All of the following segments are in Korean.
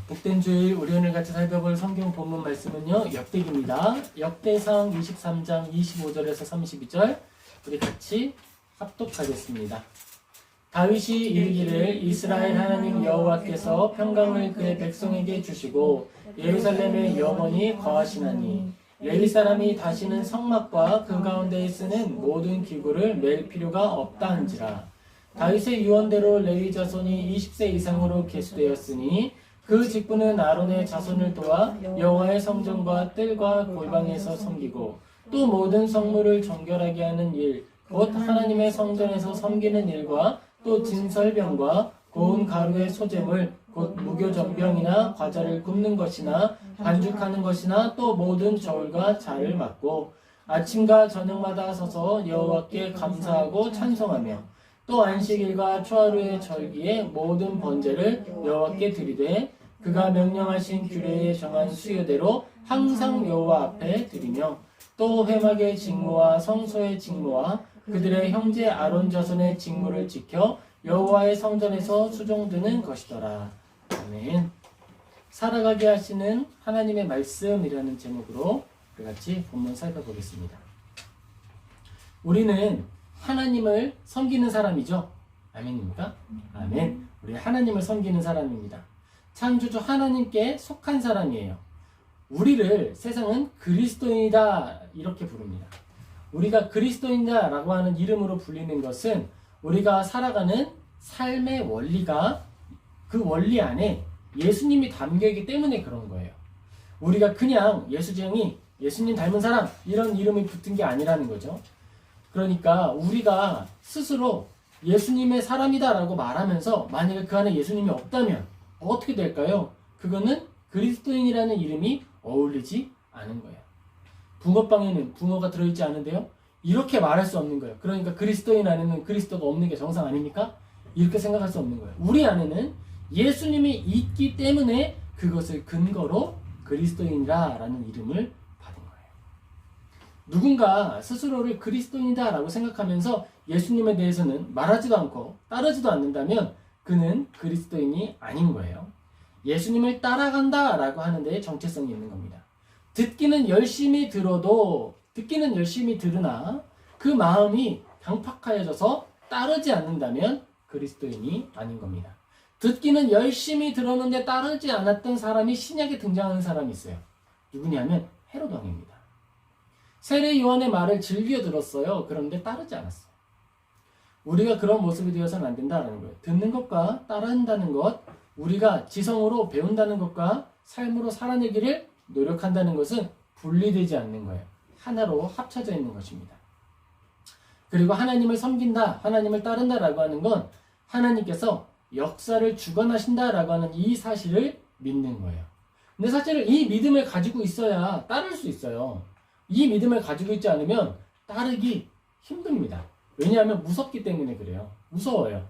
복된 주일 우리 오늘 같이 살펴볼 성경 본문 말씀은요 역대기입니다. 역대상 23장 25절에서 32절 우리 같이 합독하겠습니다. 다윗이 이르기를 이스라엘 하나님 여호와께서 평강을 그의 백성에게 주시고 예루살렘에 영원히 거하시나니 레위 사람이 다시는 성막과 그 가운데에 쓰는 모든 기구를 맬 필요가 없다 한지라. 다윗의 유언대로 레위 자손이 20세 이상으로 계수되었으니 그 직분은 아론의 자손을 도와 여호와의 성전과 뜰과 골방에서 섬기고 또 모든 성물을 정결하게 하는 일, 곧 하나님의 성전에서 섬기는 일과 또 진설병과 고운 가루의 소재물, 곧 무교전병이나 과자를 굽는 것이나 반죽하는 것이나 또 모든 저울과 자를 맡고 아침과 저녁마다 서서 여호와께 감사하고 찬송하며 또 안식일과 초하루의 절기에 모든 번제를 여호와께 드리되 그가 명령하신 규례에 정한 수요대로 항상 여호와 앞에 드리며 또 회막의 직무와 성소의 직무와 그들의 형제 아론 자손의 직무를 지켜 여호와의 성전에서 수종드는 것이더라. 아멘. 살아가게 하시는 하나님의 말씀이라는 제목으로 우리 같이 본문 살펴보겠습니다. 우리는 하나님을 섬기는 사람이죠. 아멘입니까? 아멘. 우리 하나님을 섬기는 사람입니다. 창조주 하나님께 속한 사람이에요. 우리를 세상은 그리스도인이다 이렇게 부릅니다. 우리가 그리스도인이다 라고 하는 이름으로 불리는 것은 우리가 살아가는 삶의 원리가 그 원리 안에 예수님이 담겨있기 때문에 그런 거예요. 우리가 그냥 예수쟁이, 예수님 닮은 사람 이런 이름이 붙은 게 아니라는 거죠. 그러니까 우리가 스스로 예수님의 사람이다 라고 말하면서 만약에 그 안에 예수님이 없다면 어떻게 될까요? 그거는 그리스도인이라는 이름이 어울리지 않은 거예요. 붕어빵에는 붕어가 들어있지 않은데요? 이렇게 말할 수 없는 거예요. 그러니까 그리스도인 안에는 그리스도가 없는 게 정상 아닙니까? 이렇게 생각할 수 없는 거예요. 우리 안에는 예수님이 있기 때문에 그것을 근거로 그리스도인이라는 이름을 받은 거예요. 누군가 스스로를 그리스도인이다 라고 생각하면서 예수님에 대해서는 말하지도 않고 따르지도 않는다면 그는 그리스도인이 아닌 거예요. 예수님을 따라간다 라고 하는 데에 정체성이 있는 겁니다. 듣기는 열심히 들으나 그 마음이 강팍하여져서 따르지 않는다면 그리스도인이 아닌 겁니다. 듣기는 열심히 들었는데 따르지 않았던 사람이 신약에 등장하는 사람이 있어요. 누구냐면 헤롯 왕입니다. 세례 요한의 말을 즐겨 들었어요. 그런데 따르지 않았어요. 우리가 그런 모습이 되어서는 안 된다는 거예요. 듣는 것과 따라한다는 것, 우리가 지성으로 배운다는 것과 삶으로 살아내기를 노력한다는 것은 분리되지 않는 거예요. 하나로 합쳐져 있는 것입니다. 그리고 하나님을 섬긴다, 하나님을 따른다라고 하는 건 하나님께서 역사를 주관하신다라고 하는 이 사실을 믿는 거예요. 근데 사실 이 믿음을 가지고 있어야 따를 수 있어요. 이 믿음을 가지고 있지 않으면 따르기 힘듭니다. 왜냐하면 무섭기 때문에 그래요. 무서워요.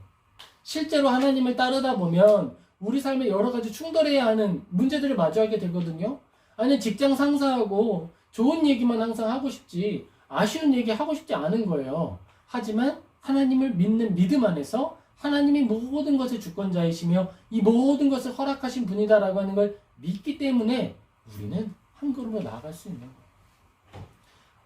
실제로 하나님을 따르다 보면 우리 삶에 여러 가지 충돌해야 하는 문제들을 마주하게 되거든요. 아니 직장 상사하고 좋은 얘기만 항상 하고 싶지 아쉬운 얘기 하고 싶지 않은 거예요. 하지만 하나님을 믿는 믿음 안에서 하나님이 모든 것의 주권자이시며 이 모든 것을 허락하신 분이다라고 하는 걸 믿기 때문에 우리는 한 걸음으로 나아갈 수 있는 거예요.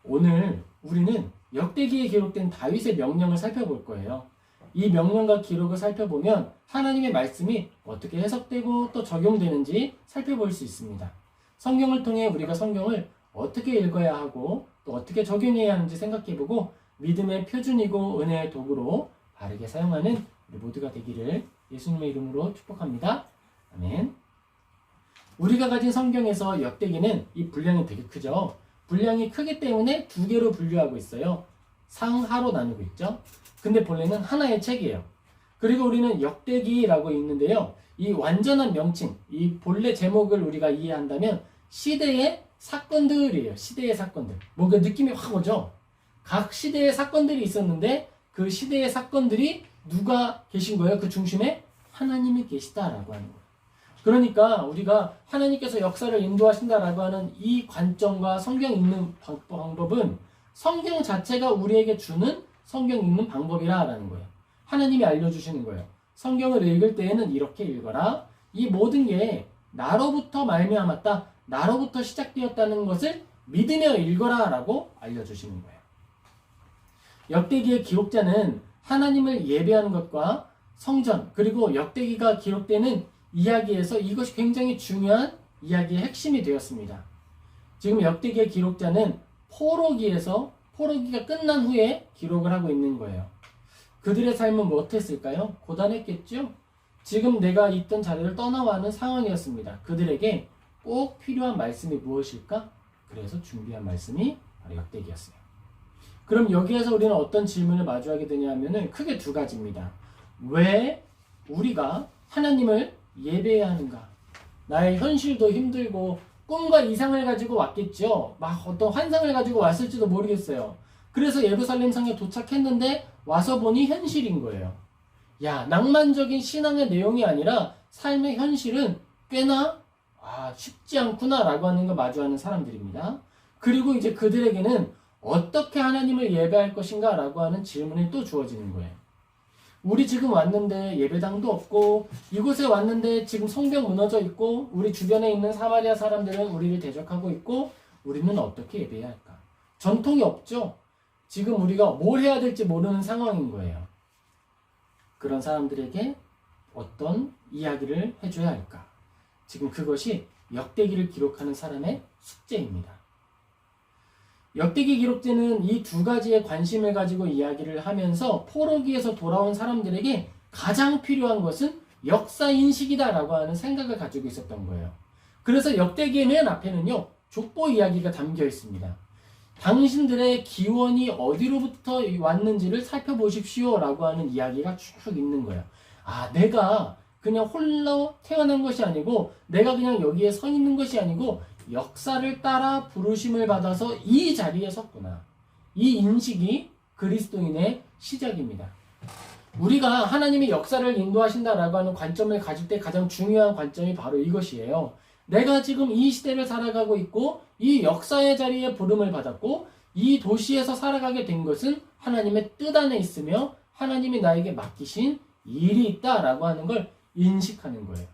오늘 우리는 역대기에 기록된 다윗의 명령을 살펴볼 거예요. 이 명령과 기록을 살펴보면 하나님의 말씀이 어떻게 해석되고 또 적용되는지 살펴볼 수 있습니다. 성경을 통해 우리가 성경을 어떻게 읽어야 하고 또 어떻게 적용해야 하는지 생각해보고 믿음의 표준이고 은혜의 도구로 바르게 사용하는 우리 모두가 되기를 예수님의 이름으로 축복합니다. 아멘. 우리가 가진 성경에서 역대기는 이 분량이 되게 크죠. 분량이 크기 때문에 두 개로 분류하고 있어요. 상하로 나누고 있죠. 근데 본래는 하나의 책이에요. 그리고 우리는 역대기라고 있는데요. 이 완전한 명칭, 이 본래 제목을 우리가 이해한다면 시대의 사건들이에요. 시대의 사건들. 뭔가 느낌이 확 오죠. 각 시대의 사건들이 있었는데 그 시대의 사건들이 누가 계신 거예요? 그 중심에 하나님이 계시다라고 하는 거예요. 그러니까 우리가 하나님께서 역사를 인도하신다라고 하는 이 관점과 성경 읽는 방법은 성경 자체가 우리에게 주는 성경 읽는 방법이라는 거예요. 하나님이 알려주시는 거예요. 성경을 읽을 때에는 이렇게 읽어라. 이 모든 게 나로부터 말미암았다. 나로부터 시작되었다는 것을 믿으며 읽어라 라고 알려주시는 거예요. 역대기의 기록자는 하나님을 예배하는 것과 성전 그리고 역대기가 기록되는 이야기에서 이것이 굉장히 중요한 이야기의 핵심이 되었습니다. 지금 역대기의 기록자는 포로기가 끝난 후에 기록을 하고 있는 거예요. 그들의 삶은 뭐 어땠을까요? 고단했겠죠? 지금 내가 있던 자리를 떠나와 하는 상황이었습니다. 그들에게 꼭 필요한 말씀이 무엇일까? 그래서 준비한 말씀이 바로 역대기였어요. 그럼 여기에서 우리는 어떤 질문을 마주하게 되냐 하면은 크게 두 가지입니다. 왜 우리가 하나님을 예배해야 하는가? 나의 현실도 힘들고 꿈과 이상을 가지고 왔겠죠. 막 어떤 환상을 가지고 왔을지도 모르겠어요. 그래서 예루살렘 성에 도착했는데 와서 보니 현실인 거예요. 야, 낭만적인 신앙의 내용이 아니라 삶의 현실은 꽤나 쉽지 않구나 라고 하는 걸 마주하는 사람들입니다. 그리고 이제 그들에게는 어떻게 하나님을 예배할 것인가 라고 하는 질문이 또 주어지는 거예요. 우리 지금 왔는데 예배당도 없고 이곳에 왔는데 지금 성벽 무너져 있고 우리 주변에 있는 사마리아 사람들은 우리를 대적하고 있고 우리는 어떻게 예배해야 할까? 전통이 없죠. 지금 우리가 뭘 해야 될지 모르는 상황인 거예요. 그런 사람들에게 어떤 이야기를 해줘야 할까? 지금 그것이 역대기를 기록하는 사람의 숙제입니다. 역대기 기록자는 이 두 가지의 관심을 가지고 이야기를 하면서 포로기에서 돌아온 사람들에게 가장 필요한 것은 역사인식이다라고 하는 생각을 가지고 있었던 거예요. 그래서 역대기의 맨 앞에는요, 족보 이야기가 담겨 있습니다. 당신들의 기원이 어디로부터 왔는지를 살펴보십시오 라고 하는 이야기가 쭉 있는 거예요. 내가 그냥 홀로 태어난 것이 아니고 내가 그냥 여기에 서 있는 것이 아니고 역사를 따라 부르심을 받아서 이 자리에 섰구나. 이 인식이 그리스도인의 시작입니다. 우리가 하나님이 역사를 인도하신다라고 하는 관점을 가질 때 가장 중요한 관점이 바로 이것이에요. 내가 지금 이 시대를 살아가고 있고 이 역사의 자리에 부름을 받았고 이 도시에서 살아가게 된 것은 하나님의 뜻 안에 있으며 하나님이 나에게 맡기신 일이 있다라고 하는 걸 인식하는 거예요.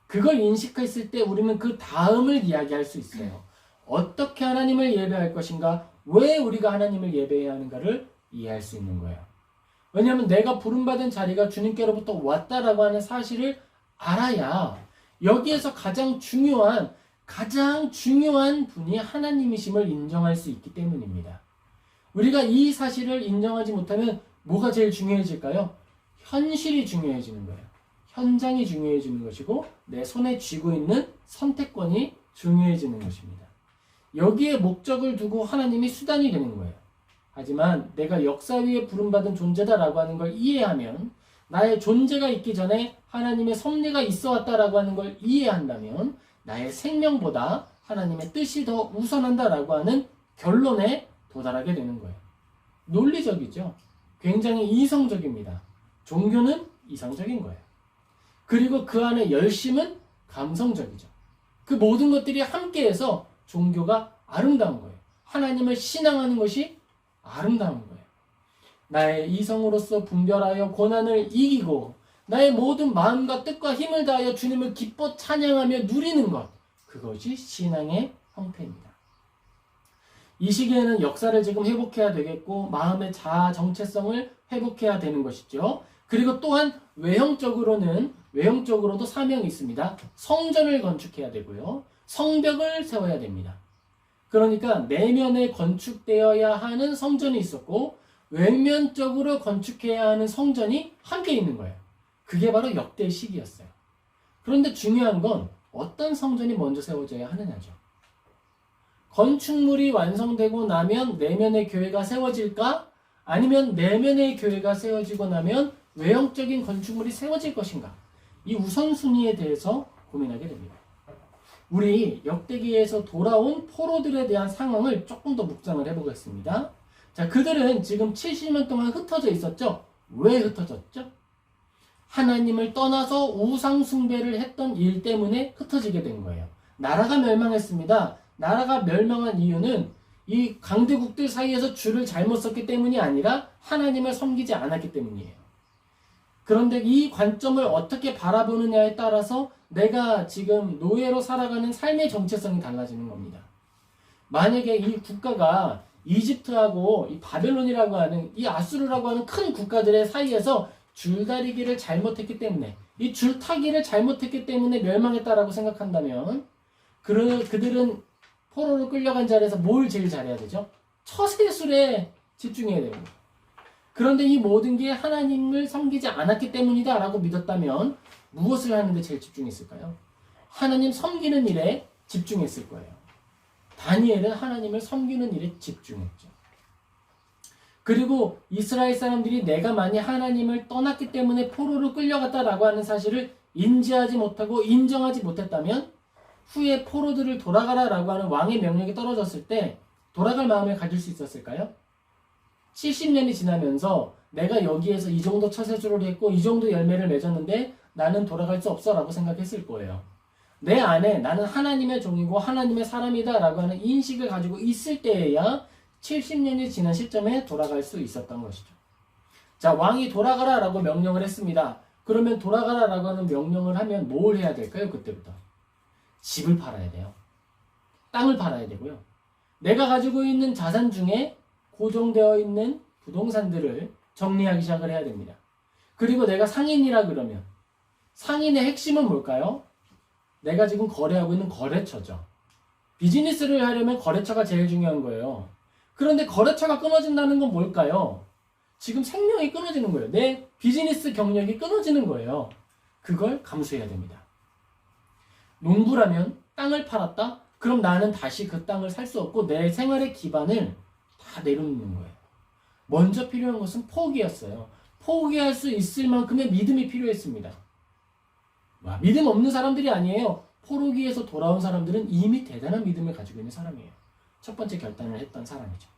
그걸 인식했을 때 우리는 그 다음을 이야기할 수 있어요. 어떻게 하나님을 예배할 것인가? 왜 우리가 하나님을 예배해야 하는가를 이해할 수 있는 거예요. 왜냐하면 내가 부름받은 자리가 주님께로부터 왔다라고 하는 사실을 알아야 여기에서 가장 중요한 분이 하나님이심을 인정할 수 있기 때문입니다. 우리가 이 사실을 인정하지 못하면 뭐가 제일 중요해질까요? 현실이 중요해지는 거예요. 현장이 중요해지는 것이고 내 손에 쥐고 있는 선택권이 중요해지는 것입니다. 여기에 목적을 두고 하나님이 수단이 되는 거예요. 하지만 내가 역사 위에 부름받은 존재다라고 하는 걸 이해하면 나의 존재가 있기 전에 하나님의 섭리가 있어 왔다라고 하는 걸 이해한다면 나의 생명보다 하나님의 뜻이 더 우선한다라고 하는 결론에 도달하게 되는 거예요. 논리적이죠. 굉장히 이성적입니다. 종교는 이성적인 거예요. 그리고 그 안에 열심은 감성적이죠. 그 모든 것들이 함께해서 종교가 아름다운 거예요. 하나님을 신앙하는 것이 아름다운 거예요. 나의 이성으로서 분별하여 고난을 이기고 나의 모든 마음과 뜻과 힘을 다하여 주님을 기뻐 찬양하며 누리는 것, 그것이 신앙의 형태입니다. 이 시기에는 역사를 지금 회복해야 되겠고 마음의 자아 정체성을 회복해야 되는 것이죠. 그리고 또한 외형적으로도 사명이 있습니다. 성전을 건축해야 되고요. 성벽을 세워야 됩니다. 그러니까 내면에 건축되어야 하는 성전이 있었고 외면적으로 건축해야 하는 성전이 함께 있는 거예요. 그게 바로 역대 시기였어요. 그런데 중요한 건 어떤 성전이 먼저 세워져야 하느냐죠. 건축물이 완성되고 나면 내면의 교회가 세워질까? 아니면 내면의 교회가 세워지고 나면 외형적인 건축물이 세워질 것인가? 이 우선순위에 대해서 고민하게 됩니다. 우리 역대기에서 돌아온 포로들에 대한 상황을 조금 더 묵상을 해보겠습니다. 자, 그들은 지금 70년 동안 흩어져 있었죠? 왜 흩어졌죠? 하나님을 떠나서 우상 숭배를 했던 일 때문에 흩어지게 된 거예요. 나라가 멸망했습니다. 나라가 멸망한 이유는 이 강대국들 사이에서 줄을 잘못 섰기 때문이 아니라 하나님을 섬기지 않았기 때문이에요. 그런데 이 관점을 어떻게 바라보느냐에 따라서 내가 지금 노예로 살아가는 삶의 정체성이 달라지는 겁니다. 만약에 이 국가가 이집트하고 이 바벨론이라고 하는 이 아수르라고 하는 큰 국가들의 사이에서 줄다리기를 잘못했기 때문에 이 줄타기를 잘못했기 때문에 멸망했다라고 생각한다면 그들은 포로로 끌려간 자리에서 뭘 제일 잘해야 되죠? 처세술에 집중해야 됩니다. 그런데 이 모든 게 하나님을 섬기지 않았기 때문이다 라고 믿었다면 무엇을 하는데 제일 집중했을까요? 하나님 섬기는 일에 집중했을 거예요. 다니엘은 하나님을 섬기는 일에 집중했죠. 그리고 이스라엘 사람들이 내가 만약 하나님을 떠났기 때문에 포로로 끌려갔다라고 하는 사실을 인지하지 못하고 인정하지 못했다면 후에 포로들을 돌아가라라고 하는 왕의 명령이 떨어졌을 때 돌아갈 마음을 가질 수 있었을까요? 70년이 지나면서 내가 여기에서 이 정도 처세술을 했고 이 정도 열매를 맺었는데 나는 돌아갈 수 없어 라고 생각했을 거예요. 내 안에 나는 하나님의 종이고 하나님의 사람이다 라고 하는 인식을 가지고 있을 때에야 70년이 지난 시점에 돌아갈 수 있었던 것이죠. 자, 왕이 돌아가라 라고 명령을 했습니다. 그러면 돌아가라 라고 하는 명령을 하면 뭘 해야 될까요? 그때부터 집을 팔아야 돼요. 땅을 팔아야 되고요. 내가 가지고 있는 자산 중에 고정되어 있는 부동산들을 정리하기 시작을 해야 됩니다. 그리고 내가 상인이라 그러면 상인의 핵심은 뭘까요? 내가 지금 거래하고 있는 거래처죠. 비즈니스를 하려면 거래처가 제일 중요한 거예요. 그런데 거래처가 끊어진다는 건 뭘까요? 지금 생명이 끊어지는 거예요. 내 비즈니스 경력이 끊어지는 거예요. 그걸 감수해야 됩니다. 농부라면 땅을 팔았다? 그럼 나는 다시 그 땅을 살 수 없고 내 생활의 기반을 다 내려놓는 거예요. 먼저 필요한 것은 포기였어요. 포기할 수 있을 만큼의 믿음이 필요했습니다. 믿음 없는 사람들이 아니에요. 포로기에서 돌아온 사람들은 이미 대단한 믿음을 가지고 있는 사람이에요. 첫 번째 결단을 했던 사람이죠.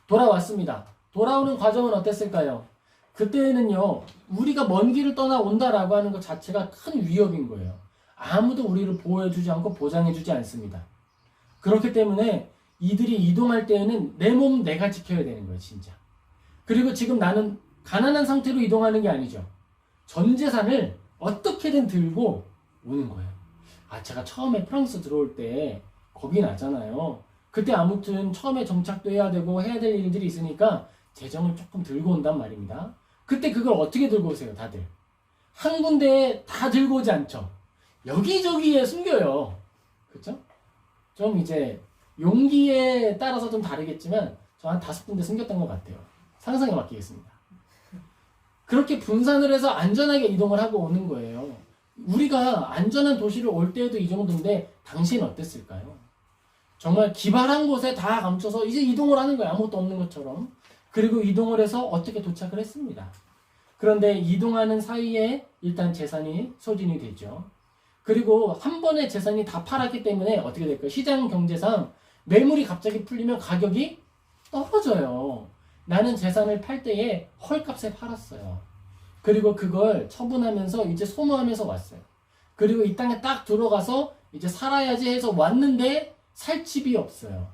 돌아왔습니다. 돌아오는 과정은 어땠을까요? 그때는요, 우리가 먼 길을 떠나온다라고 하는 것 자체가 큰 위협인 거예요. 아무도 우리를 보호해주지 않고 보장해주지 않습니다. 그렇기 때문에 이들이 이동할 때에는 내 몸 내가 지켜야 되는 거예요, 진짜. 그리고 지금 나는 가난한 상태로 이동하는 게 아니죠. 전 재산을 어떻게든 들고 오는 거예요. 제가 처음에 프랑스 들어올 때 겁이 나잖아요. 그때 아무튼 처음에 정착도 해야 되고 해야 될 일들이 있으니까 재정을 조금 들고 온단 말입니다. 그때 그걸 어떻게 들고 오세요, 다들? 한 군데에 다 들고 오지 않죠. 여기저기에 숨겨요. 그쵸? 좀 이제 용기에 따라서 좀 다르겠지만 저 한 5군데 숨겼던 것 같아요. 상상에 맡기겠습니다. 그렇게 분산을 해서 안전하게 이동을 하고 오는 거예요. 우리가 안전한 도시를 올 때에도 이 정도인데 당신은 어땠을까요? 정말 기발한 곳에 다 감춰서 이제 이동을 하는 거예요. 아무것도 없는 것처럼. 그리고 이동을 해서 어떻게 도착을 했습니다. 그런데 이동하는 사이에 일단 재산이 소진이 되죠. 그리고 한 번에 재산이 다 팔았기 때문에 어떻게 될까요? 시장 경제상 매물이 갑자기 풀리면 가격이 떨어져요. 나는 재산을 팔 때에 헐값에 팔았어요. 그리고 그걸 처분하면서 이제 소모하면서 왔어요. 그리고 이 땅에 딱 들어가서 이제 살아야지 해서 왔는데 살 집이 없어요.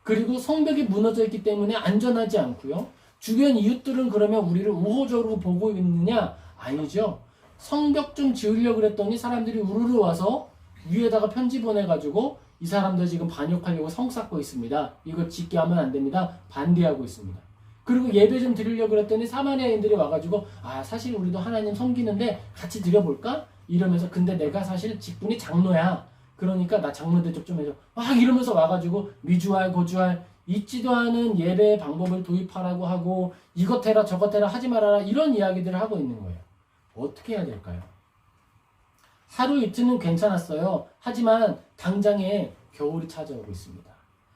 그리고 성벽이 무너져 있기 때문에 안전하지 않고요. 주변 이웃들은 그러면 우리를 우호적으로 보고 있느냐? 아니죠. 성벽 좀 지으려고 그랬더니 사람들이 우르르 와서 위에다가 편지 보내가지고 이 사람들 지금 반역하려고 성 쌓고 있습니다. 이거 짓게 하면 안 됩니다. 반대하고 있습니다. 그리고 예배 좀 드리려고 그랬더니 사마리아인들이 와가지고 사실 우리도 하나님 섬기는데 같이 드려볼까? 이러면서 근데 내가 사실 직분이 장로야. 그러니까 나 장로 대접 좀 해줘. 막 이러면서 와가지고 미주알 고주알 있지도 않은 예배의 방법을 도입하라고 하고 이것 해라 저것 해라 하지 말아라 이런 이야기들을 하고 있는 거예요. 어떻게 해야 될까요? 하루 이틀은 괜찮았어요. 하지만 당장에 겨울이 찾아오고 있습니다.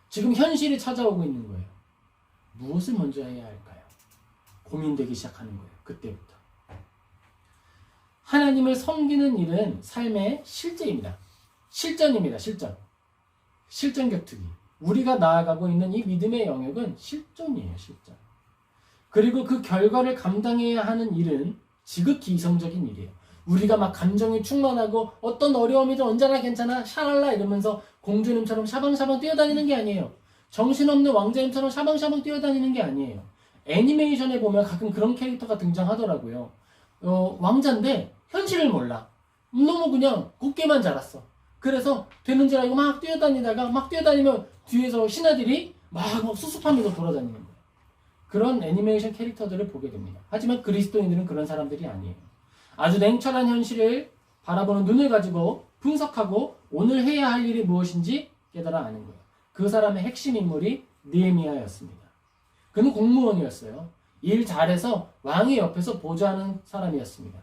지금 현실이 찾아오고 있는 거예요. 무엇을 먼저 해야 할까요? 고민되기 시작하는 거예요. 그때부터. 하나님을 섬기는 일은 삶의 실제입니다. 실전입니다. 실전. 실전 격투기. 우리가 나아가고 있는 이 믿음의 영역은 실전이에요. 실전. 그리고 그 결과를 감당해야 하는 일은 지극히 이성적인 일이에요. 우리가 막 감정이 충만하고 어떤 어려움이든 언제나 괜찮아 샤랄라 이러면서 공주님처럼 샤방샤방 뛰어다니는 게 아니에요. 정신없는 왕자님처럼 샤방샤방 뛰어다니는 게 아니에요. 애니메이션에 보면 가끔 그런 캐릭터가 등장하더라고요. 왕자인데 현실을 몰라. 너무 그냥 곱게만 자랐어. 그래서 되는 줄 알고 막 뛰어다니다가 막 뛰어다니면 뒤에서 신하들이 막 수습하면서 돌아다니는 거예요. 그런 애니메이션 캐릭터들을 보게 됩니다. 하지만 그리스도인들은 그런 사람들이 아니에요. 아주 냉철한 현실을 바라보는 눈을 가지고 분석하고 오늘 해야 할 일이 무엇인지 깨달아 아는 거예요. 그 사람의 핵심 인물이 느헤미야였습니다. 그는 공무원이었어요. 일 잘해서 왕의 옆에서 보좌하는 사람이었습니다.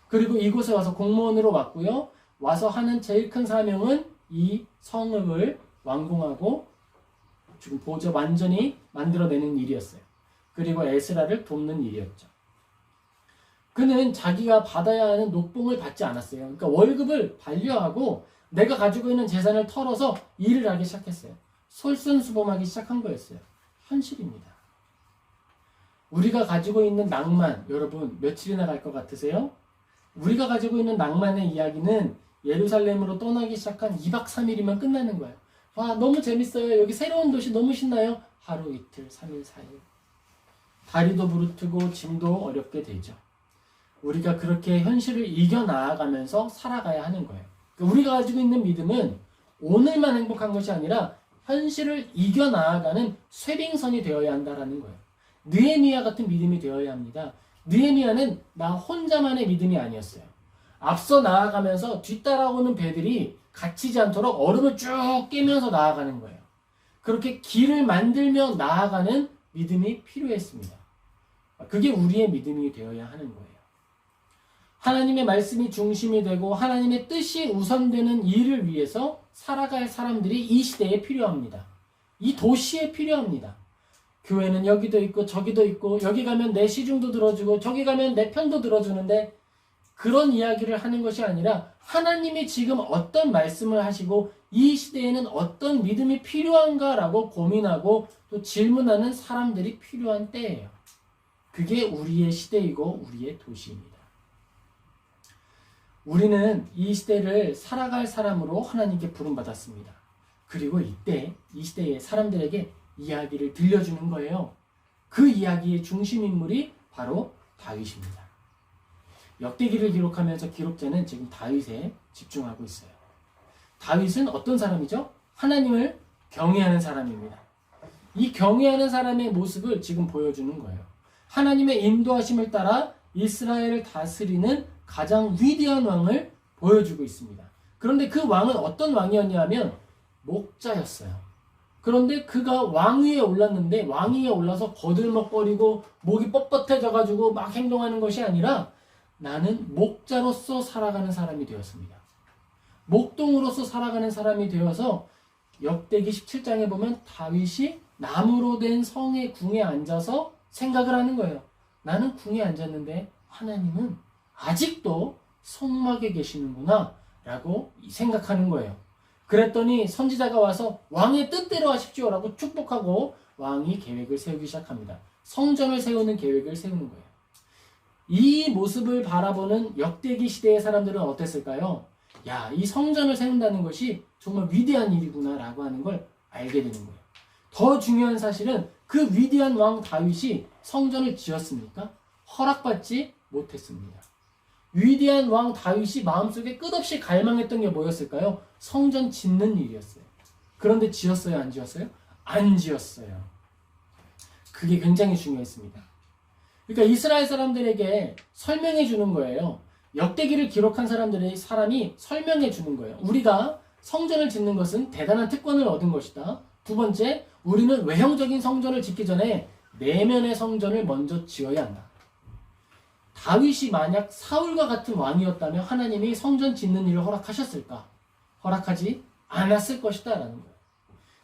그리고 이곳에 와서 공무원으로 왔고요. 와서 하는 제일 큰 사명은 이 성읍을 완공하고 지금 완전히 만들어내는 일이었어요. 그리고 에스라를 돕는 일이었죠. 그는 자기가 받아야 하는 녹봉을 받지 않았어요. 그러니까 월급을 반려하고 내가 가지고 있는 재산을 털어서 일을 하기 시작했어요. 솔선수범하기 시작한 거였어요. 현실입니다. 우리가 가지고 있는 낭만, 여러분 며칠이나 갈 것 같으세요? 우리가 가지고 있는 낭만의 이야기는 예루살렘으로 떠나기 시작한 2박 3일이면 끝나는 거예요. 와, 너무 재밌어요. 여기 새로운 도시 너무 신나요. 하루, 이틀, 3일, 4일. 다리도 부르트고 짐도 어렵게 되죠. 우리가 그렇게 현실을 이겨나가면서 살아가야 하는 거예요. 그러니까 우리가 가지고 있는 믿음은 오늘만 행복한 것이 아니라 현실을 이겨나가는 쇠빙선이 되어야 한다는 거예요. 느헤미야 같은 믿음이 되어야 합니다. 느헤미야는 나 혼자만의 믿음이 아니었어요. 앞서 나아가면서 뒤따라오는 배들이 갇히지 않도록 얼음을 쭉 깨면서 나아가는 거예요. 그렇게 길을 만들며 나아가는 믿음이 필요했습니다. 그게 우리의 믿음이 되어야 하는 거예요. 하나님의 말씀이 중심이 되고 하나님의 뜻이 우선되는 일을 위해서 살아갈 사람들이 이 시대에 필요합니다. 이 도시에 필요합니다. 교회는 여기도 있고 저기도 있고 여기 가면 내 시중도 들어주고 저기 가면 내 편도 들어주는데 그런 이야기를 하는 것이 아니라 하나님이 지금 어떤 말씀을 하시고 이 시대에는 어떤 믿음이 필요한가라고 고민하고 또 질문하는 사람들이 필요한 때예요. 그게 우리의 시대이고 우리의 도시입니다. 우리는 이 시대를 살아갈 사람으로 하나님께 부름받았습니다. 그리고 이때 이 시대의 사람들에게 이야기를 들려주는 거예요. 그 이야기의 중심 인물이 바로 다윗입니다. 역대기를 기록하면서 기록자는 지금 다윗에 집중하고 있어요. 다윗은 어떤 사람이죠? 하나님을 경외하는 사람입니다. 이 경외하는 사람의 모습을 지금 보여주는 거예요. 하나님의 인도하심을 따라 이스라엘을 다스리는 가장 위대한 왕을 보여주고 있습니다. 그런데 그 왕은 어떤 왕이었냐면 목자였어요. 그런데 그가 왕위에 올랐는데 왕위에 올라서 거들먹거리고 목이 뻣뻣해져가지고 막 행동하는 것이 아니라 나는 목자로서 살아가는 사람이 되었습니다. 목동으로서 살아가는 사람이 되어서 역대기 17장에 보면 다윗이 나무로 된 성의 궁에 앉아서 생각을 하는 거예요. 나는 궁에 앉았는데 하나님은 아직도 성막에 계시는구나 라고 생각하는 거예요. 그랬더니 선지자가 와서 왕의 뜻대로 하십시오 라고 축복하고 왕이 계획을 세우기 시작합니다. 성전을 세우는 계획을 세우는 거예요. 이 모습을 바라보는 역대기 시대의 사람들은 어땠을까요? 야, 이 성전을 세운다는 것이 정말 위대한 일이구나 라고 하는 걸 알게 되는 거예요. 더 중요한 사실은 그 위대한 왕 다윗이 성전을 지었습니까? 허락받지 못했습니다. 위대한 왕 다윗이 마음속에 끝없이 갈망했던 게 뭐였을까요? 성전 짓는 일이었어요. 그런데 지었어요? 안 지었어요? 안 지었어요. 그게 굉장히 중요했습니다. 그러니까 이스라엘 사람들에게 설명해 주는 거예요. 역대기를 기록한 사람이 설명해 주는 거예요. 우리가 성전을 짓는 것은 대단한 특권을 얻은 것이다. 두 번째, 우리는 외형적인 성전을 짓기 전에 내면의 성전을 먼저 지어야 한다. 다윗이 만약 사울과 같은 왕이었다면 하나님이 성전 짓는 일을 허락하셨을까? 허락하지 않았을 것이다 라는 거예요.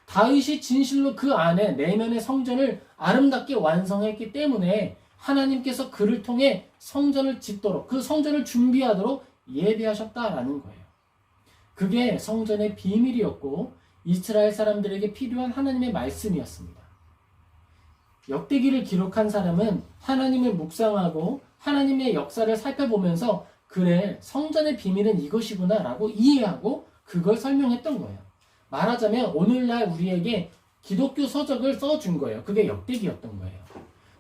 다윗이 진실로 그 안에 내면의 성전을 아름답게 완성했기 때문에 하나님께서 그를 통해 성전을 짓도록 그 성전을 준비하도록 예배하셨다라는 거예요. 그게 성전의 비밀이었고 이스라엘 사람들에게 필요한 하나님의 말씀이었습니다. 역대기를 기록한 사람은 하나님을 묵상하고 하나님의 역사를 살펴보면서 그래, 성전의 비밀은 이것이구나 라고 이해하고 그걸 설명했던 거예요. 말하자면 오늘날 우리에게 기독교 서적을 써준 거예요. 그게 역대기였던 거예요.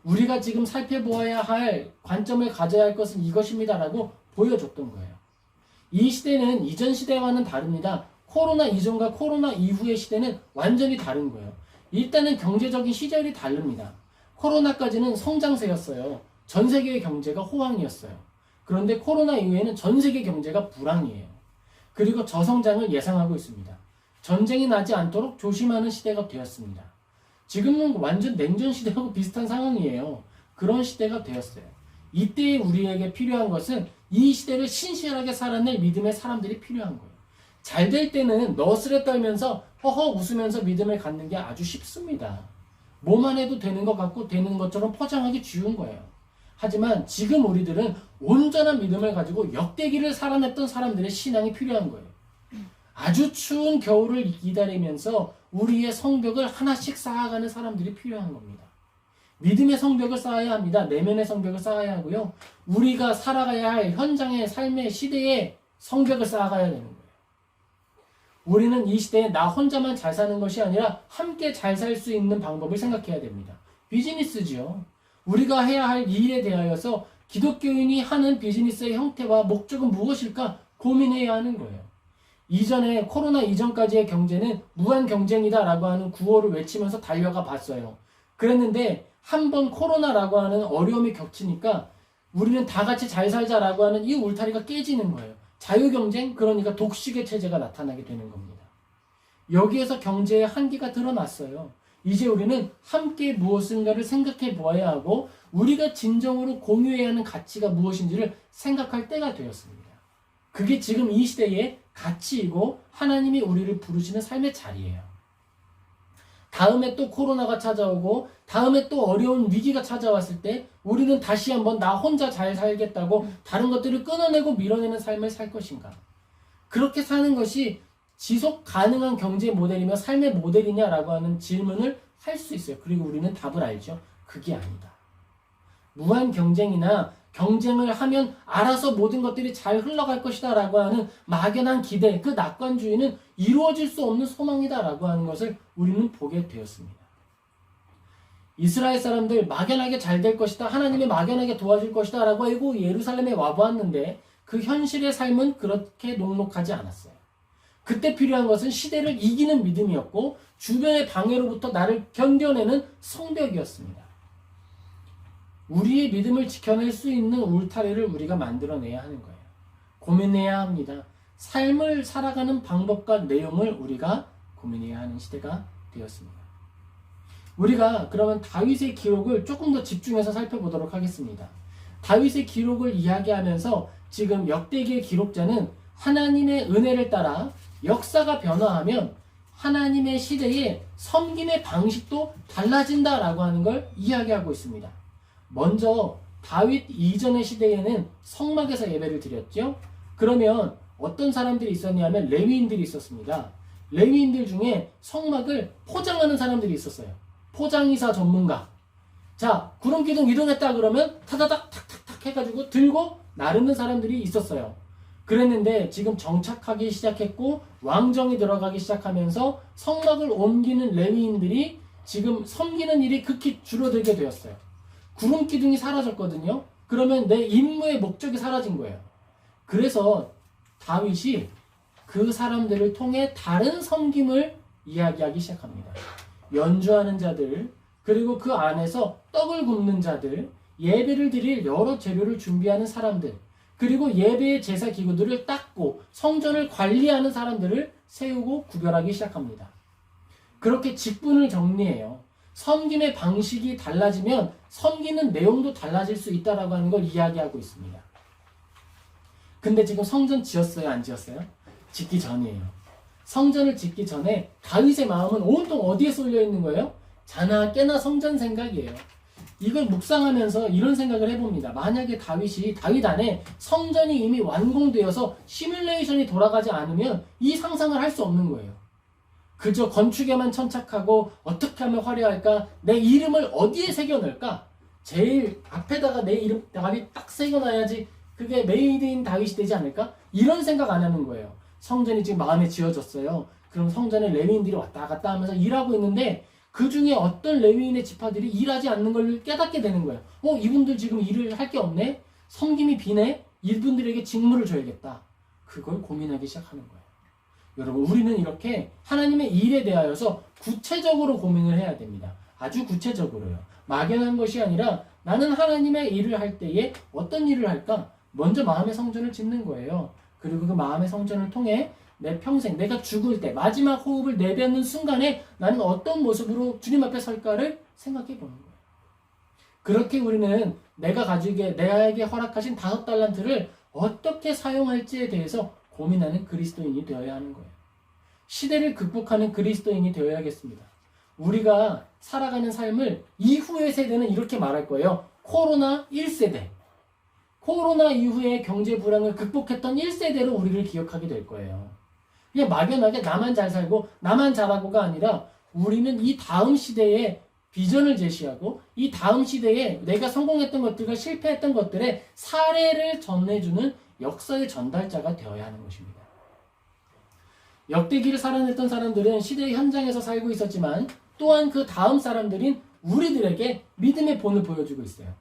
우리가 지금 살펴보아야 할 관점을 가져야 할 것은 이것입니다라고 보여줬던 거예요. 이 시대는 이전 시대와는 다릅니다. 코로나 이전과 코로나 이후의 시대는 완전히 다른 거예요. 일단은 경제적인 시절이 다릅니다. 코로나까지는 성장세였어요. 전 세계의 경제가 호황이었어요. 그런데 코로나 이후에는 전 세계 경제가 불황이에요. 그리고 저성장을 예상하고 있습니다. 전쟁이 나지 않도록 조심하는 시대가 되었습니다. 지금은 완전 냉전 시대하고 비슷한 상황이에요. 그런 시대가 되었어요. 이때 우리에게 필요한 것은 이 시대를 신실하게 살아낼 믿음의 사람들이 필요한 거예요. 잘 될 때는 너스레 떨면서 허허 웃으면서 믿음을 갖는 게 아주 쉽습니다. 뭐만 해도 되는 것 같고 되는 것처럼 포장하기 쉬운 거예요. 하지만 지금 우리들은 온전한 믿음을 가지고 역대기를 살아냈던 사람들의 신앙이 필요한 거예요. 아주 추운 겨울을 기다리면서 우리의 성벽을 하나씩 쌓아가는 사람들이 필요한 겁니다. 믿음의 성벽을 쌓아야 합니다. 내면의 성벽을 쌓아야 하고요. 우리가 살아가야 할 현장의 삶의 시대에 성벽을 쌓아가야 되는 거예요. 우리는 이 시대에 나 혼자만 잘 사는 것이 아니라 함께 잘 살 수 있는 방법을 생각해야 됩니다. 비즈니스지요. 우리가 해야 할 일에 대하여서 기독교인이 하는 비즈니스의 형태와 목적은 무엇일까 고민해야 하는 거예요. 이전에 코로나 이전까지의 경제는 무한 경쟁이다라고 하는 구호를 외치면서 달려가 봤어요. 그랬는데 한번 코로나라고 하는 어려움이 겹치니까 우리는 다 같이 잘 살자라고 하는 이 울타리가 깨지는 거예요. 자유경쟁, 그러니까 독식의 체제가 나타나게 되는 겁니다. 여기에서 경제의 한계가 드러났어요. 이제 우리는 함께 무엇인가를 생각해 보아야 하고 우리가 진정으로 공유해야 하는 가치가 무엇인지를 생각할 때가 되었습니다. 그게 지금 이 시대의 가치이고 하나님이 우리를 부르시는 삶의 자리예요. 다음에 또 코로나가 찾아오고 다음에 또 어려운 위기가 찾아왔을 때 우리는 다시 한번 나 혼자 잘 살겠다고 다른 것들을 끊어내고 밀어내는 삶을 살 것인가? 그렇게 사는 것이 지속 가능한 경제 모델이며 삶의 모델이냐라고 하는 질문을 할 수 있어요. 그리고 우리는 답을 알죠. 그게 아니다. 무한 경쟁이나 경쟁을 하면 알아서 모든 것들이 잘 흘러갈 것이다 라고 하는 막연한 기대, 그 낙관주의는 이루어질 수 없는 소망이다 라고 하는 것을 우리는 보게 되었습니다. 이스라엘 사람들 막연하게 잘 될 것이다, 하나님이 막연하게 도와줄 것이다 라고 하고 예루살렘에 와보았는데 그 현실의 삶은 그렇게 녹록하지 않았어요. 그때 필요한 것은 시대를 이기는 믿음이었고 주변의 방해로부터 나를 견뎌내는 성벽이었습니다. 우리의 믿음을 지켜낼 수 있는 울타리를 우리가 만들어내야 하는 거예요. 고민해야 합니다. 삶을 살아가는 방법과 내용을 우리가 고민해야 하는 시대가 되었습니다. 우리가 그러면 다윗의 기록을 조금 더 집중해서 살펴보도록 하겠습니다. 다윗의 기록을 이야기하면서 지금 역대기의 기록자는 하나님의 은혜를 따라 역사가 변화하면 하나님의 시대에 섬김의 방식도 달라진다라고 하는 걸 이야기하고 있습니다. 먼저 다윗 이전의 시대에는 성막에서 예배를 드렸죠. 그러면 어떤 사람들이 있었냐면 레위인들이 있었습니다. 레위인들 중에 성막을 포장하는 사람들이 있었어요. 포장이사 전문가. 자, 구름기둥 이동했다 그러면 타다닥 탁탁탁 해가지고 들고 나르는 사람들이 있었어요. 그랬는데 지금 정착하기 시작했고 왕정이 들어가기 시작하면서 성막을 옮기는 레위인들이 지금 섬기는 일이 극히 줄어들게 되었어요. 구름기둥이 사라졌거든요. 그러면 내 임무의 목적이 사라진 거예요. 그래서 다윗이 그 사람들을 통해 다른 섬김을 이야기하기 시작합니다. 연주하는 자들, 그리고 그 안에서 떡을 굽는 자들, 예배를 드릴 여러 재료를 준비하는 사람들, 그리고 예배의 제사 기구들을 닦고 성전을 관리하는 사람들을 세우고 구별하기 시작합니다. 그렇게 직분을 정리해요. 섬김의 방식이 달라지면 섬기는 내용도 달라질 수 있다라고 하는 걸 이야기하고 있습니다. 근데 지금 성전 지었어요? 안 지었어요? 짓기 전이에요. 성전을 짓기 전에 다윗의 마음은 온통 어디에 쏠려 있는 거예요? 자나 깨나 성전 생각이에요. 이걸 묵상하면서 이런 생각을 해봅니다. 만약에 다윗 안에 성전이 이미 완공되어서 시뮬레이션이 돌아가지 않으면 이 상상을 할 수 없는 거예요. 그저 건축에만 천착하고 어떻게 하면 화려할까? 내 이름을 어디에 새겨넣을까? 제일 앞에다가 내 이름 다윗 딱 새겨놔야지 그게 메이드 인 다윗이 되지 않을까? 이런 생각 안 하는 거예요. 성전이 지금 마음에 지어졌어요. 그럼 성전에 레위인들이 왔다 갔다 하면서 일하고 있는데 그 중에 어떤 레위인의 지파들이 일하지 않는 걸 깨닫게 되는 거예요. 이분들 지금 일을 할 게 없네? 섬김이 비네? 이분들에게 직무를 줘야겠다. 그걸 고민하기 시작하는 거예요. 여러분, 우리는 이렇게 하나님의 일에 대하여서 구체적으로 고민을 해야 됩니다. 아주 구체적으로요. 막연한 것이 아니라 나는 하나님의 일을 할 때에 어떤 일을 할까? 먼저 마음의 성전을 짓는 거예요. 그리고 그 마음의 성전을 통해 내 평생, 내가 죽을 때 마지막 호흡을 내뱉는 순간에 나는 어떤 모습으로 주님 앞에 설까를 생각해 보는 거예요. 그렇게 우리는 내가에게 허락하신 5달란트를 어떻게 사용할지에 대해서 고민하는 그리스도인이 되어야 하는 거예요. 시대를 극복하는 그리스도인이 되어야겠습니다. 우리가 살아가는 삶을 이후의 세대는 이렇게 말할 거예요. 코로나 1세대. 코로나 이후에 경제 불황을 극복했던 1세대로 우리를 기억하게 될 거예요. 그냥 막연하게 나만 잘 살고 나만 잘하고가 아니라 우리는 이 다음 시대에 비전을 제시하고 이 다음 시대에 내가 성공했던 것들과 실패했던 것들의 사례를 전해주는 역사의 전달자가 되어야 하는 것입니다. 역대기를 살아냈던 사람들은 시대의 현장에서 살고 있었지만 또한 그 다음 사람들인 우리들에게 믿음의 본을 보여주고 있어요.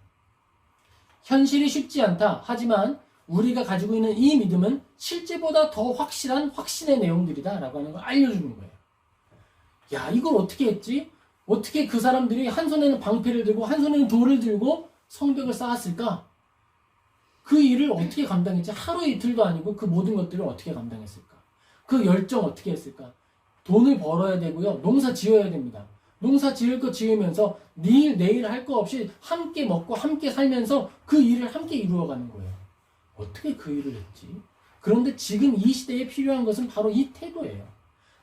현실이 쉽지 않다. 하지만 우리가 가지고 있는 이 믿음은 실제보다 더 확실한 확신의 내용들이다 라고 하는 걸 알려주는 거예요. 야, 이걸 어떻게 했지? 어떻게 그 사람들이 한 손에는 방패를 들고 한 손에는 돌을 들고 성벽을 쌓았을까? 그 일을 어떻게 감당했지? 하루 이틀도 아니고 그 모든 것들을 어떻게 감당했을까? 그 열정 어떻게 했을까? 돈을 벌어야 되고요. 농사 지어야 됩니다. 농사 지을 거 지으면서 내일 할 거 없이 함께 먹고 함께 살면서 그 일을 함께 이루어가는 거예요. 어떻게 그 일을 했지? 그런데 지금 이 시대에 필요한 것은 바로 이 태도예요.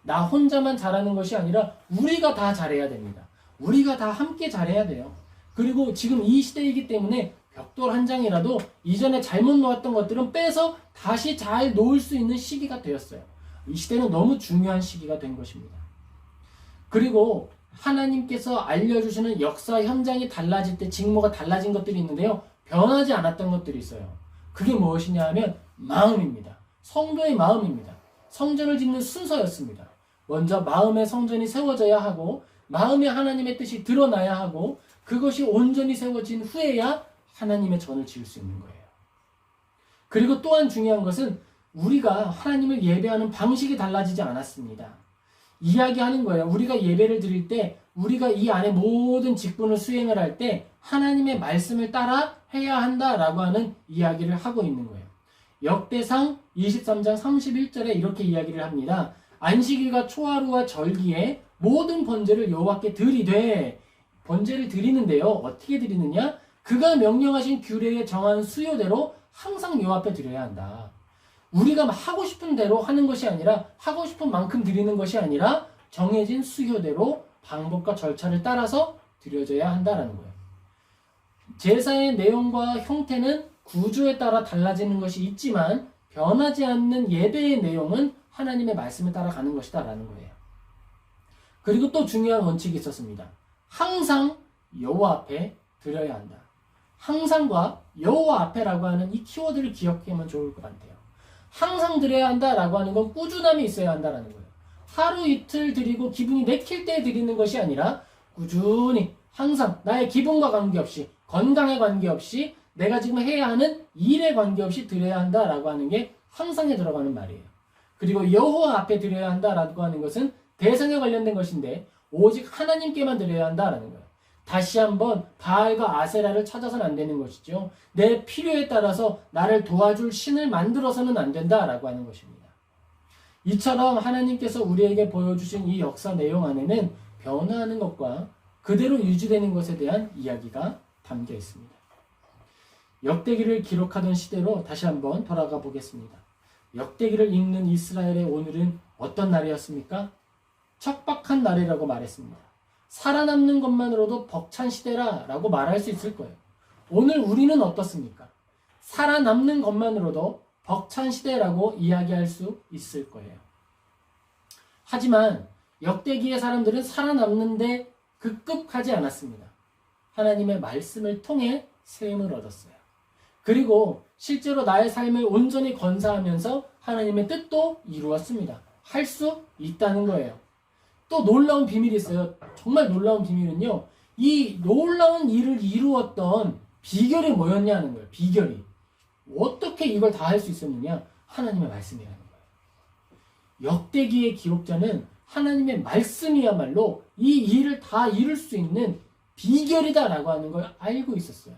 나 혼자만 잘하는 것이 아니라 우리가 다 잘해야 됩니다. 우리가 다 함께 잘해야 돼요. 그리고 지금 이 시대이기 때문에 벽돌 한 장이라도 이전에 잘못 놓았던 것들은 빼서 다시 잘 놓을 수 있는 시기가 되었어요. 이 시대는 너무 중요한 시기가 된 것입니다. 그리고 하나님께서 알려주시는 역사 현장이 달라질 때 직무가 달라진 것들이 있는데요. 변하지 않았던 것들이 있어요. 그게 무엇이냐 하면 마음입니다. 성도의 마음입니다. 성전을 짓는 순서였습니다. 먼저 마음의 성전이 세워져야 하고 마음에 하나님의 뜻이 드러나야 하고 그것이 온전히 세워진 후에야 하나님의 전을 지을 수 있는 거예요. 그리고 또한 중요한 것은 우리가 하나님을 예배하는 방식이 달라지지 않았습니다. 이야기하는 거예요. 우리가 예배를 드릴 때 우리가 이 안에 모든 직분을 수행을 할 때 하나님의 말씀을 따라 해야 한다라고 하는 이야기를 하고 있는 거예요. 역대상 23장 31절에 이렇게 이야기를 합니다. 안식일과 초하루와 절기에 모든 번제를 여호와께 드리되, 번제를 드리는데요. 어떻게 드리느냐? 그가 명령하신 규례에 정한 수요대로 항상 여호와 앞에 드려야 한다. 우리가 하고 싶은 대로 하는 것이 아니라 하고 싶은 만큼 드리는 것이 아니라 정해진 수요대로 방법과 절차를 따라서 드려져야 한다라는 거예요. 제사의 내용과 형태는 구주에 따라 달라지는 것이 있지만 변하지 않는 예배의 내용은 하나님의 말씀을 따라가는 것이다 라는 거예요. 그리고 또 중요한 원칙이 있었습니다. 항상 여호와 앞에 드려야 한다. 항상과 여호와 앞에라고 하는 이 키워드를 기억하면 좋을 것 같아요. 항상 드려야 한다라고 하는 건 꾸준함이 있어야 한다라는 거예요. 하루 이틀 드리고 기분이 내킬 때 드리는 것이 아니라 꾸준히 항상 나의 기분과 관계없이, 건강에 관계없이, 내가 지금 해야 하는 일에 관계없이 드려야 한다라고 하는 게 항상에 들어가는 말이에요. 그리고 여호와 앞에 드려야 한다라고 하는 것은 대상에 관련된 것인데 오직 하나님께만 드려야 한다라는 거예요. 다시 한번 바알과 아세라를 찾아서는 안 되는 것이죠. 내 필요에 따라서 나를 도와줄 신을 만들어서는 안 된다라고 하는 것입니다. 이처럼 하나님께서 우리에게 보여주신 이 역사 내용 안에는 변화하는 것과 그대로 유지되는 것에 대한 이야기가 담겨 있습니다. 역대기를 기록하던 시대로 다시 한번 돌아가 보겠습니다. 역대기를 읽는 이스라엘의 오늘은 어떤 날이었습니까? 척박한 날이라고 말했습니다. 살아남는 것만으로도 벅찬 시대라 라고 말할 수 있을 거예요. 오늘 우리는 어떻습니까? 살아남는 것만으로도 벅찬 시대라고 이야기할 수 있을 거예요. 하지만 역대기의 사람들은 살아남는데 급급하지 않았습니다. 하나님의 말씀을 통해 세움을 얻었어요. 그리고 실제로 나의 삶을 온전히 건사하면서 하나님의 뜻도 이루었습니다. 할 수 있다는 거예요. 또 놀라운 비밀이 있어요. 정말 놀라운 비밀은요. 이 놀라운 일을 이루었던 비결이 뭐였냐는 거예요. 비결이. 어떻게 이걸 다 할 수 있었느냐? 하나님의 말씀이라는 거예요. 역대기의 기록자는 하나님의 말씀이야말로 이 일을 다 이룰 수 있는 비결이다라고 하는 걸 알고 있었어요.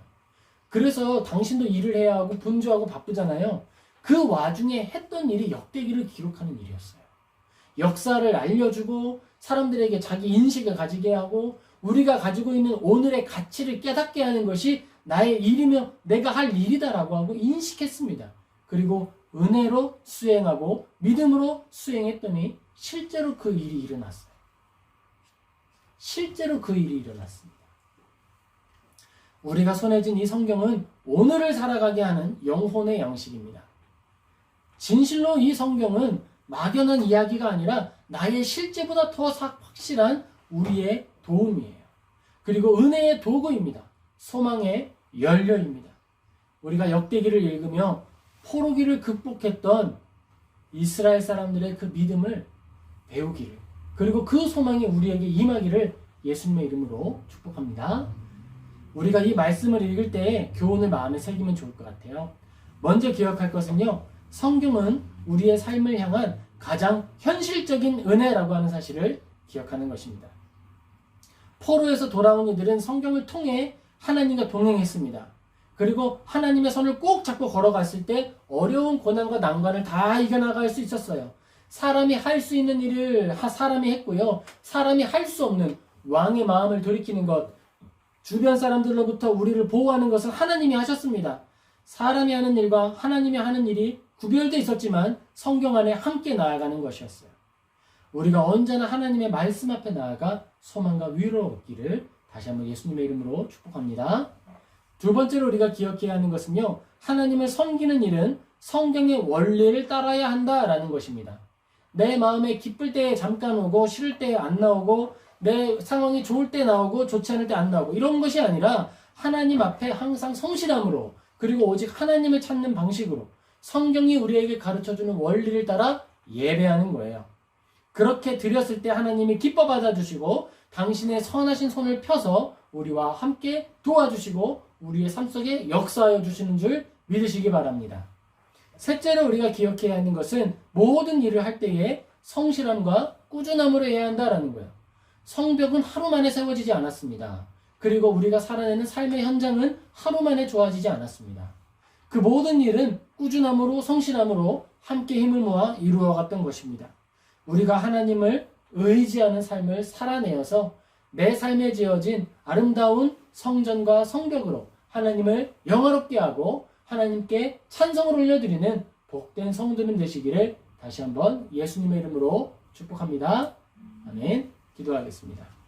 그래서 당신도 일을 해야 하고 분주하고 바쁘잖아요. 그 와중에 했던 일이 역대기를 기록하는 일이었어요. 역사를 알려주고 사람들에게 자기 인식을 가지게 하고 우리가 가지고 있는 오늘의 가치를 깨닫게 하는 것이 나의 일이며 내가 할 일이다라고 하고 인식했습니다. 그리고 은혜로 수행하고 믿음으로 수행했더니 실제로 그 일이 일어났어요. 실제로 그 일이 일어났습니다. 우리가 손에 쥔 이 성경은 오늘을 살아가게 하는 영혼의 양식입니다. 진실로 이 성경은 막연한 이야기가 아니라 나의 실제보다 더 확실한 우리의 도움이에요. 그리고 은혜의 도구입니다. 소망의 연료입니다. 우리가 역대기를 읽으며 포로기를 극복했던 이스라엘 사람들의 그 믿음을 배우기를, 그리고 그 소망이 우리에게 임하기를 예수님의 이름으로 축복합니다. 우리가 이 말씀을 읽을 때 교훈을 마음에 새기면 좋을 것 같아요. 먼저 기억할 것은요, 성경은 우리의 삶을 향한 가장 현실적인 은혜라고 하는 사실을 기억하는 것입니다. 포로에서 돌아온 이들은 성경을 통해 하나님과 동행했습니다. 그리고 하나님의 손을 꼭 잡고 걸어갔을 때 어려운 고난과 난관을 다 이겨나갈 수 있었어요. 사람이 할 수 있는 일을 사람이 했고요. 사람이 할 수 없는 왕의 마음을 돌이키는 것, 주변 사람들로부터 우리를 보호하는 것은 하나님이 하셨습니다. 사람이 하는 일과 하나님이 하는 일이 구별되어 있었지만 성경 안에 함께 나아가는 것이었어요. 우리가 언제나 하나님의 말씀 앞에 나아가 소망과 위로를 얻기를 다시 한번 예수님의 이름으로 축복합니다. 두 번째로 우리가 기억해야 하는 것은요, 하나님을 섬기는 일은 성경의 원리를 따라야 한다라는 것입니다. 내 마음에 기쁠 때에 잠깐 오고 싫을 때에 안 나오고 내 상황이 좋을 때 나오고 좋지 않을 때 안 나오고 이런 것이 아니라 하나님 앞에 항상 성실함으로, 그리고 오직 하나님을 찾는 방식으로 성경이 우리에게 가르쳐주는 원리를 따라 예배하는 거예요. 그렇게 드렸을 때 하나님이 기뻐 받아주시고 당신의 선하신 손을 펴서 우리와 함께 도와주시고 우리의 삶 속에 역사하여 주시는 줄 믿으시기 바랍니다. 셋째로 우리가 기억해야 하는 것은 모든 일을 할 때에 성실함과 꾸준함으로 해야 한다라는 거예요. 성벽은 하루 만에 세워지지 않았습니다. 그리고 우리가 살아내는 삶의 현장은 하루 만에 좋아지지 않았습니다. 그 모든 일은 꾸준함으로 성실함으로 함께 힘을 모아 이루어갔던 것입니다. 우리가 하나님을 의지하는 삶을 살아내어서 내 삶에 지어진 아름다운 성전과 성벽으로 하나님을 영화롭게 하고 하나님께 찬송을 올려드리는 복된 성도님 되시기를 다시 한번 예수님의 이름으로 축복합니다. 아멘. 기도하겠습니다.